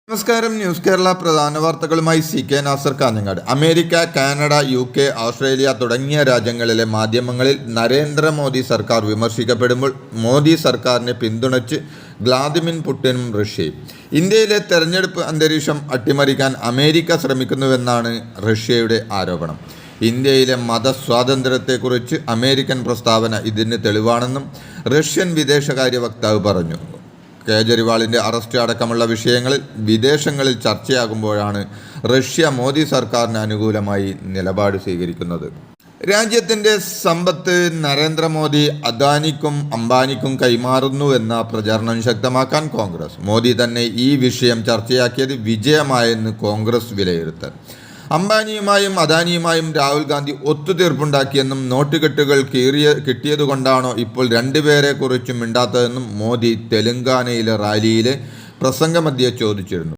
നമസ്കാരം. ന്യൂസ് കേരള പ്രധാന വാർത്തകളുമായി CK Nasar Kanhangad. America, Canada, UK, Australia തുടങ്ങിയ രാജ്യങ്ങളിലെ മാധ്യമങ്ങളിൽ നരേന്ദ്രമോദി സർക്കാർ വിമർശിക്കപ്പെടുമ്പോൾ മോദി സർക്കാരിനെ പിന്തുണച്ച് വ്ളാദിമിർ പുടിനും റഷ്യയും. ഇന്ത്യയിലെ തെരഞ്ഞെടുപ്പ് അന്തരീക്ഷം അട്ടിമറിക്കാൻ അമേരിക്ക ശ്രമിക്കുന്നുവെന്നാണ് റഷ്യയുടെ ആരോപണം. ഇന്ത്യയിലെ മതസ്വാതന്ത്ര്യത്തെക്കുറിച്ച് അമേരിക്കൻ പ്രസ്താവന ഇതിന് തെളിവാണെന്നും റഷ്യൻ വിദേശകാര്യ വക്താവ് പറഞ്ഞു. കേജ്രിവാളിൻ്റെ അറസ്റ്റ് അടക്കമുള്ള വിഷയങ്ങളിൽ വിദേശങ്ങളിൽ ചർച്ചയാകുമ്പോഴാണ് റഷ്യ മോദി സർക്കാരിന് അനുകൂലമായി നിലപാട് സ്വീകരിക്കുന്നത്. രാജ്യത്തിൻ്റെ സമ്പത്ത് നരേന്ദ്രമോദി അദാനിക്കും അംബാനിക്കും കൈമാറുന്നുവെന്ന പ്രചാരണം ശക്തമാക്കാൻ കോൺഗ്രസ്. മോദി തന്നെ ഈ വിഷയം ചർച്ചയാക്കിയത് വിജയമായെന്ന് കോൺഗ്രസ് വിലയിരുത്തൽ. അംബാനിയുമായും അദാനിയുമായും രാഹുൽ ഗാന്ധി ഒത്തുതീർപ്പുണ്ടാക്കിയെന്നും നോട്ടുകെട്ടുകൾ കിട്ടിയതുകൊണ്ടാണോ ഇപ്പോൾ രണ്ടുപേരെക്കുറിച്ചും മിണ്ടാത്തതെന്നും മോദി തെലങ്കാനയിലെ റാലിയിലെ പ്രസംഗമധ്യേ ചോദിച്ചിരുന്നു.